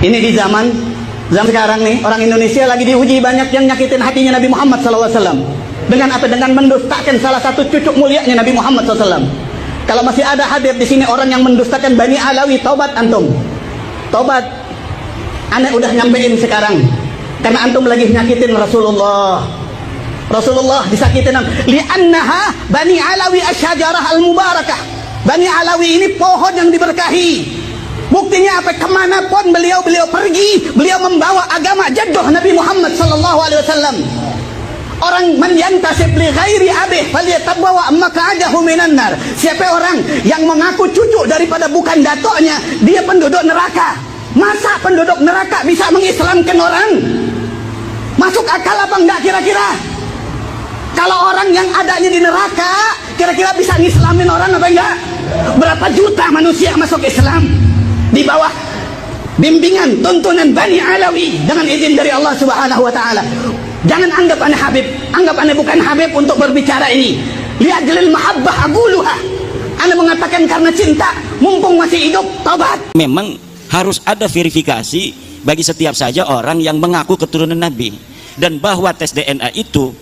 Ini di zaman sekarang nih, orang Indonesia lagi diuji, banyak yang nyakitin hatinya Nabi Muhammad SAW. Dengan apa? Dengan mendustakan salah satu cucu mulianya Nabi Muhammad SAW. Kalau masih ada hadir di sini orang yang mendustakan Bani Alawi, tobat antum. Tobat. Aneh udah nyampein sekarang. Karena antum lagi nyakitin Rasulullah. Rasulullah disakitin. Li'annaha Bani Alawi asyajarah al-mubarakah. Bani Alawi ini pohon yang diberkahi. Buktinya apa? Kemanapun beliau pergi, beliau membawa agama jadduh Nabi Muhammad sallallahu alaihi wasallam. Orang man yantasib li ghairi abih falyatabwa maq'adahu minan nar. Siapa orang yang mengaku cucu daripada bukan datoknya, dia penduduk neraka. Masa penduduk neraka bisa mengislamkan orang? Masuk akal apa enggak kira-kira? Kalau orang yang adanya di neraka kira-kira bisa ngislamin orang apa enggak? Berapa juta manusia masuk Islam di bawah bimbingan tuntunan Bani Alawi dengan izin dari Allah Subhanahu wa taala. Jangan anggap aneh Habib, anggap aneh bukan Habib untuk berbicara ini. Li'ajlil mahabbah aquluha. Ana mengatakan karena cinta, mumpung masih hidup, tobat. Memang harus ada verifikasi bagi setiap saja orang yang mengaku keturunan Nabi, dan bahwa tes DNA itu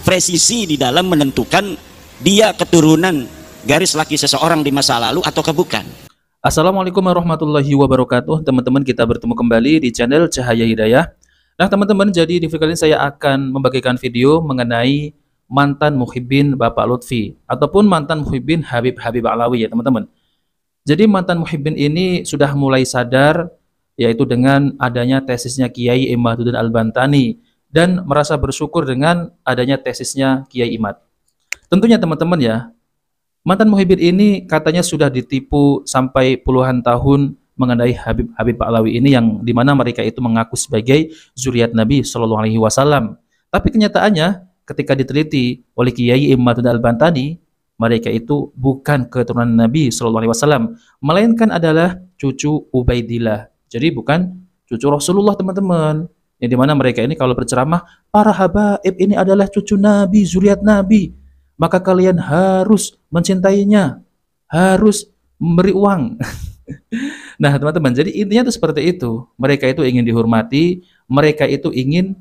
presisi di dalam menentukan dia keturunan garis laki seseorang di masa lalu atau bukan. Assalamualaikum warahmatullahi wabarakatuh. Teman-teman, kita bertemu kembali di channel Cahaya Hidayah. Nah teman-teman, jadi di video kali ini saya akan membagikan video mengenai mantan muhibbin Bapak Lutfi ataupun mantan muhibbin Habib Alawi ya teman-teman. Jadi mantan muhibbin ini sudah mulai sadar, yaitu dengan adanya tesisnya Kiai Imaduddin Al-Bantani, dan merasa bersyukur dengan adanya tesisnya Kiai Imad. Tentunya teman-teman ya, mantan muhibbin ini katanya sudah ditipu sampai puluhan tahun mengenai Habib Alawi ini, yang dimana mereka itu mengaku sebagai zuriat Nabi Shallallahu Alaihi Wasallam. Tapi kenyataannya ketika diteliti oleh Kiai Imaduddin Al-Bantani, mereka itu bukan keturunan Nabi Shallallahu Alaihi Wasallam, melainkan adalah cucu Ubaidillah. Jadi bukan cucu Rasulullah teman-teman. Yang dimana mereka ini kalau berceramah, para habaib ini adalah cucu Nabi, zuriat Nabi, maka kalian harus mencintainya, harus memberi uang. Nah teman-teman, jadi intinya itu seperti itu. Mereka itu ingin dihormati, mereka itu ingin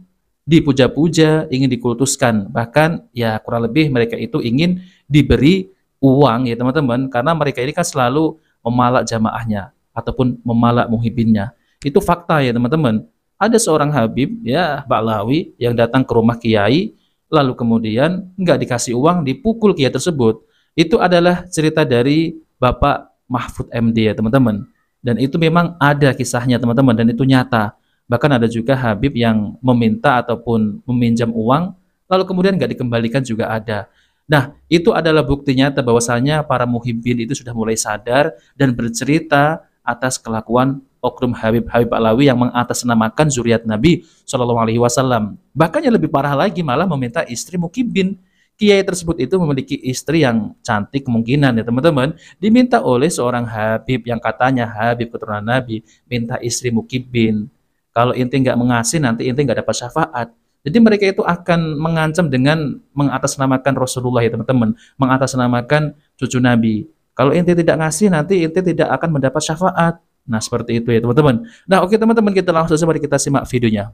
dipuja-puja, ingin dikultuskan. Bahkan ya kurang lebih mereka itu ingin diberi uang ya teman-teman, karena mereka ini kan selalu memalak jamaahnya ataupun memalak muhibbinnya. Itu fakta ya teman-teman. Ada seorang Habib ya Ba'lawi yang datang ke rumah Kiai, lalu kemudian nggak dikasih uang, dipukul Kiai tersebut. Itu adalah cerita dari Bapak Mahfud MD ya teman-teman. Dan itu memang ada kisahnya teman-teman, dan itu nyata. Bahkan ada juga Habib yang meminta ataupun meminjam uang, lalu kemudian nggak dikembalikan juga ada. Nah itu adalah bukti nyata bahwasanya para muhibbin itu sudah mulai sadar dan bercerita atas kelakuan oknum Habib Alawi yang mengatasnamakan zuriat Nabi Shallallahu Alaihi Wasallam. Bahkan yang lebih parah lagi, malah meminta istri mukibbin. Kiai tersebut itu memiliki istri yang cantik kemungkinan ya teman-teman, diminta oleh seorang Habib yang katanya Habib keturunan Nabi, minta istri mukibbin. Kalau inti nggak mengasih, nanti inti nggak dapat syafaat. Jadi mereka itu akan mengancam dengan mengatasnamakan Rasulullah ya teman-teman, mengatasnamakan cucu Nabi. Kalau inti tidak ngasih, nanti inti tidak akan mendapat syafaat. Nah seperti itu ya teman-teman. Nah oke teman-teman, kita langsung saja mari kita simak videonya.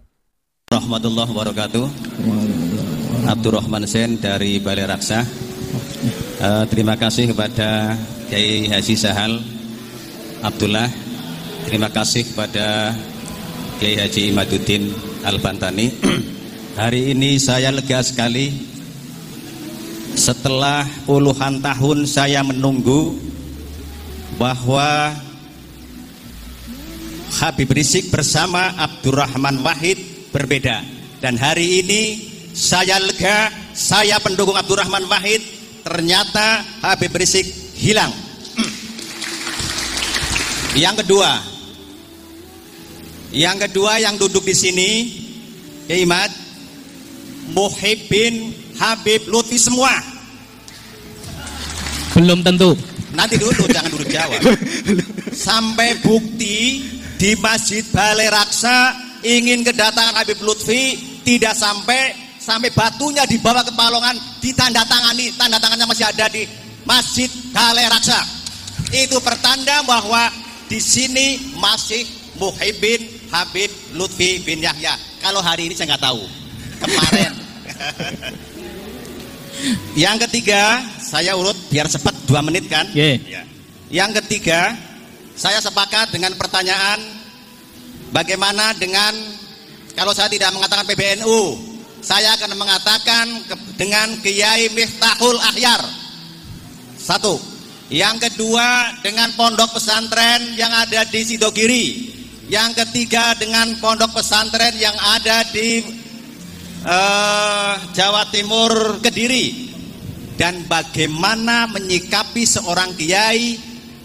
Rahmatullah wabarakatuh. Abdurrahman Sen dari Balai Raksa. Terima kasih kepada Kiai Haji Sahal Abdullah. Terima kasih kepada Kiai Haji Imaduddin Al-Bantani. Hari ini saya lega sekali. Setelah puluhan tahun saya menunggu bahwa Habib Rizik bersama Abdurrahman Wahid berbeda. Dan hari ini saya lega, saya pendukung Abdurrahman Wahid, ternyata Habib Rizik hilang. Yang kedua yang duduk di sini, Kiai Imad, muhibbin Habib Lutfi semua. Belum tentu. Nanti dulu, jangan dulu jawab. Sampai bukti di Masjid Balai Raksa ingin kedatangan Habib Lutfi, tidak sampai batunya dibawa ke Palongan, ditandatangani, tanda tangannya masih ada di Masjid Balai Raksa. Itu pertanda bahwa di sini masih muhibbin Habib Lutfi bin Yahya. Kalau hari ini saya nggak tahu. Kemarin. Yang ketiga, saya urut biar cepat 2 menit kan? Yeah. Ya. Yang ketiga, saya sepakat dengan pertanyaan bagaimana dengan kalau saya tidak mengatakan PBNU, saya akan mengatakan dengan Kiai Miftahul Akhyar. 1. Yang kedua dengan pondok pesantren yang ada di Sidogiri. Yang ketiga dengan pondok pesantren yang ada di Jawa Timur, Kediri. Dan bagaimana menyikapi seorang kiai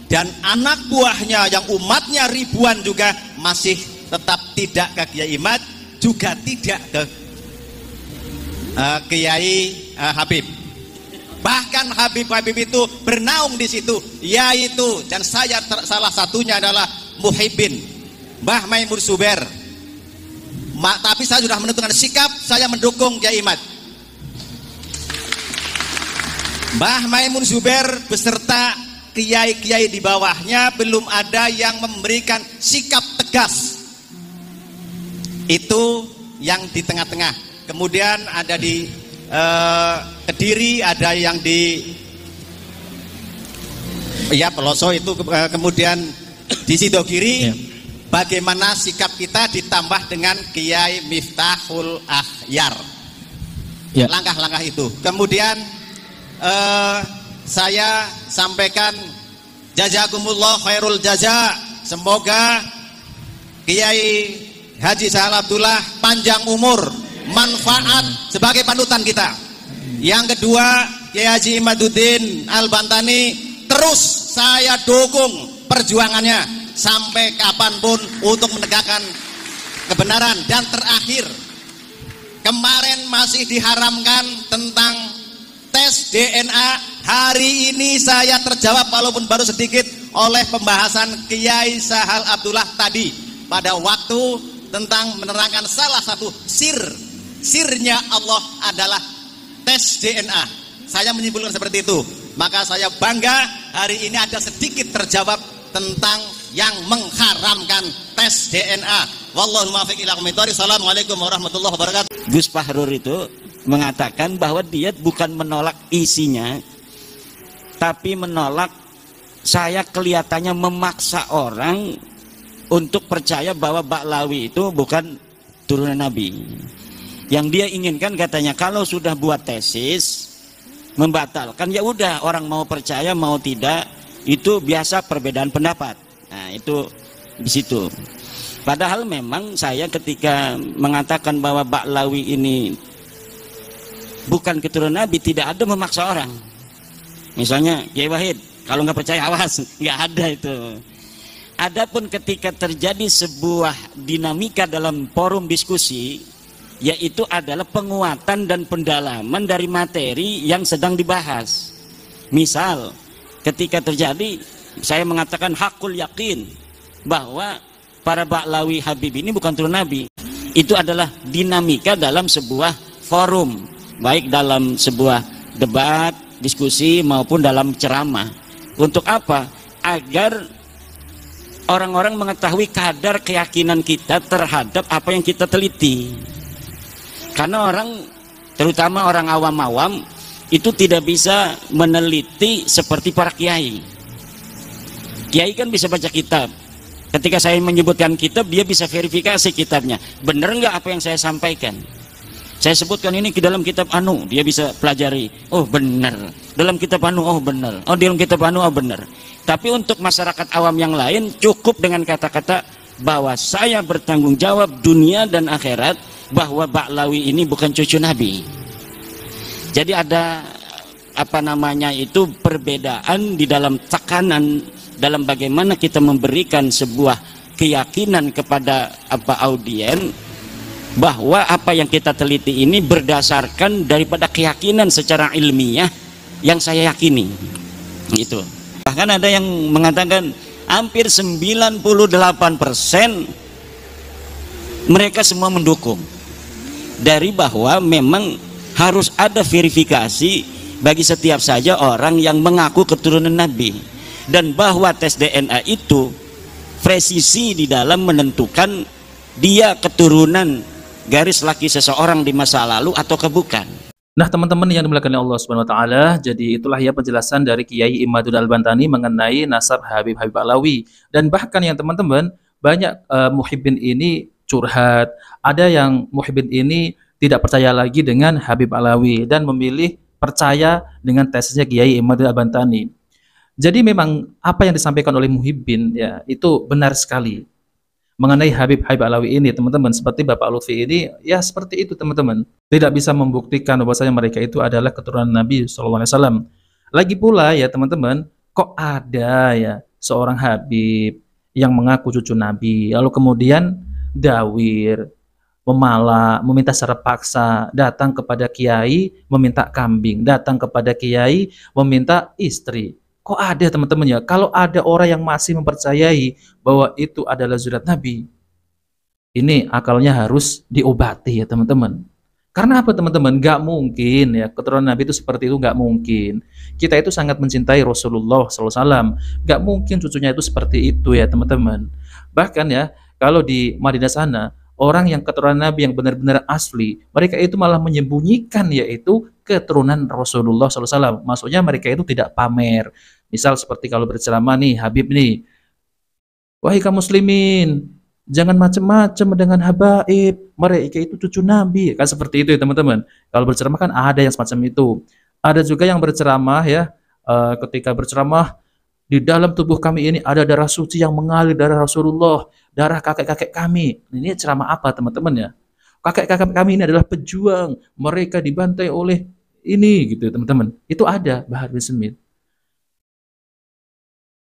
dan anak buahnya yang umatnya ribuan juga masih tetap tidak ke Kiai Imad, juga tidak ke Kiai Habib. Bahkan Habib itu bernaung di situ, yaitu dan saya salah satunya adalah Muhibbin Mbah Maimun Zubair. Tapi saya sudah menentukan sikap, saya mendukung Kiai Imad. Mbah Maimun Zubair beserta kiai-kiai di bawahnya belum ada yang memberikan sikap tegas. Itu yang di tengah-tengah. Kemudian ada di Kediri, ada yang di Peloso itu, kemudian di Sidogiri. Ya. Bagaimana sikap kita ditambah dengan Kiai Miftahul Akhyar. Ya. Langkah-langkah itu. Kemudian saya sampaikan jazakumullah khairul jaza. Semoga Kiai Haji Sahal Abdullah panjang umur, manfaat sebagai panutan kita. Yang kedua, Kiai Haji Imaduddin Al-Bantani, terus saya dukung perjuangannya sampai kapanpun untuk menegakkan kebenaran. Dan terakhir, kemarin masih diharamkan tentang tes DNA. Hari ini saya terjawab walaupun baru sedikit oleh pembahasan Kiai Sahal Abdullah tadi pada waktu tentang menerangkan salah satu sirnya Allah adalah tes DNA. Saya menyimpulkan seperti itu. Maka saya bangga hari ini ada sedikit terjawab tentang yang mengharamkan tes DNA. Wallahul muwaffiq ila aqwamit thoriq. Assalamualaikum warahmatullahi wabarakatuh. Gus Fahrur itu mengatakan bahwa dia bukan menolak isinya, tapi menolak saya kelihatannya memaksa orang untuk percaya bahwa Ba'lawi itu bukan turunan Nabi. Yang dia inginkan katanya kalau sudah buat tesis membatalkan, ya udah, orang mau percaya mau tidak itu biasa perbedaan pendapat. Nah, itu di situ. Padahal memang saya ketika mengatakan bahwa Ba'lawi ini bukan keturunan Nabi, tidak ada memaksa orang. Misalnya Kiai Wahid, kalau nggak percaya awas, nggak ada itu. Adapun ketika terjadi sebuah dinamika dalam forum diskusi, yaitu adalah penguatan dan pendalaman dari materi yang sedang dibahas. Misal, ketika terjadi, saya mengatakan hakul yakin bahwa para Ba'lawi Habib ini bukan turunan Nabi. Itu adalah dinamika dalam sebuah forum, baik dalam sebuah debat, diskusi maupun dalam ceramah. Untuk apa? Agar orang-orang mengetahui kadar keyakinan kita terhadap apa yang kita teliti. Karena orang, terutama orang awam-awam, itu tidak bisa meneliti seperti para kiai. Kiai kan bisa baca kitab. Ketika saya menyebutkan kitab, dia bisa verifikasi kitabnya. Benar nggak apa yang saya sampaikan? Saya sebutkan ini ke dalam kitab anu, dia bisa pelajari. Oh benar. Dalam kitab anu, oh benar. Oh dalam kitab anu, oh benar. Tapi untuk masyarakat awam yang lain, cukup dengan kata-kata bahwa saya bertanggung jawab dunia dan akhirat, bahwa Ba'lawi ini bukan cucu Nabi. Jadi ada apa namanya itu perbedaan di dalam tekanan dalam bagaimana kita memberikan sebuah keyakinan kepada audien bahwa apa yang kita teliti ini berdasarkan daripada keyakinan secara ilmiah yang saya yakini. Gitu. Bahkan ada yang mengatakan hampir 98% mereka semua mendukung dari bahwa memang harus ada verifikasi bagi setiap saja orang yang mengaku keturunan Nabi, dan bahwa tes DNA itu presisi di dalam menentukan dia keturunan garis laki seseorang di masa lalu atau bukan. Nah, teman-teman yang dimuliakan oleh Allah Subhanahu wa taala, jadi itulah ya penjelasan dari Kiai Imaduddin Al-Bantani mengenai nasab Habib Alawi. Dan bahkan yang teman-teman, banyak muhibbin ini curhat, ada yang muhibbin ini tidak percaya lagi dengan Habib Alawi dan memilih percaya dengan tesisnya Kiai Imaduddin Al-Bantani. Jadi memang apa yang disampaikan oleh muhibbin ya itu benar sekali. Mengenai Habib Alawi ini, teman-teman, seperti Bapak Lutfi ini, ya seperti itu, teman-teman. Tidak bisa membuktikan bahwasanya mereka itu adalah keturunan Nabi SAW. Lagi pula ya, teman-teman, kok ada ya seorang Habib yang mengaku cucu Nabi, lalu kemudian dawir, memalak, meminta secara paksa, datang kepada kiai meminta kambing, datang kepada kiai meminta istri. Kok ada, teman-teman ya? Kalau ada orang yang masih mempercayai bahwa itu adalah zuriat Nabi, ini akalnya harus diobati ya, teman-teman. Karena apa, teman-teman? Gak mungkin ya keturunan Nabi itu seperti itu, gak mungkin. Kita itu sangat mencintai Rasulullah SAW, gak mungkin cucunya itu seperti itu ya, teman-teman. Bahkan ya, kalau di Madinah sana, orang yang keturunan Nabi yang benar-benar asli, mereka itu malah menyembunyikan yaitu keturunan Rasulullah SAW. Maksudnya mereka itu tidak pamer. Misal seperti kalau berceramah nih, Habib nih, wahai kaum muslimin, jangan macam-macam dengan habaib, mereka itu cucu Nabi. Kan seperti itu ya, teman-teman. Kalau berceramah kan ada yang semacam itu. Ada juga yang berceramah ya, ketika berceramah, di dalam tubuh kami ini ada darah suci yang mengalir, darah Rasulullah, darah kakek-kakek kami. Ini ceramah apa, teman-teman ya? Kakek-kakek kami ini adalah pejuang, mereka dibantai oleh ini gitu, teman-teman. Itu ada Bahar bin Smith.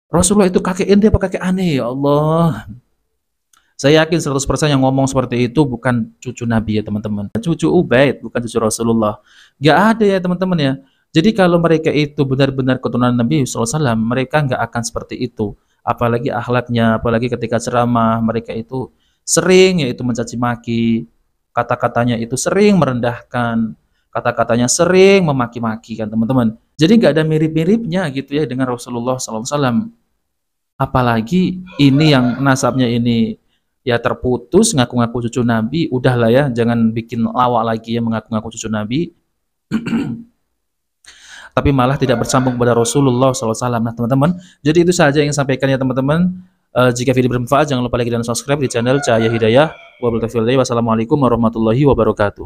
Rasulullah itu kakek ente apa kakek aneh, ya Allah. Saya yakin 100% yang ngomong seperti itu bukan cucu Nabi ya, teman-teman. Cucu Ubaid, bukan cucu Rasulullah. Gak ada ya, teman-teman ya. Jadi kalau mereka itu benar-benar keturunan Nabi SAW, mereka nggak akan seperti itu. Apalagi akhlaknya, apalagi ketika ceramah, mereka itu sering yaitu mencaci maki, kata-katanya itu sering merendahkan, kata-katanya sering memaki-maki kan, teman-teman. Jadi nggak ada mirip-miripnya gitu ya dengan Rasulullah SAW. Apalagi ini yang nasabnya ini ya terputus, ngaku-ngaku cucu Nabi, udahlah ya, jangan bikin lawak lagi ya mengaku-ngaku cucu Nabi. Tapi malah tidak bersambung kepada Rasulullah SAW. Nah, teman-teman, jadi itu saja yang sampaikan ya, teman-teman. Jika video bermanfaat, jangan lupa like dan subscribe di channel Cahaya Hidayah. Wassalamualaikum warahmatullahi wabarakatuh.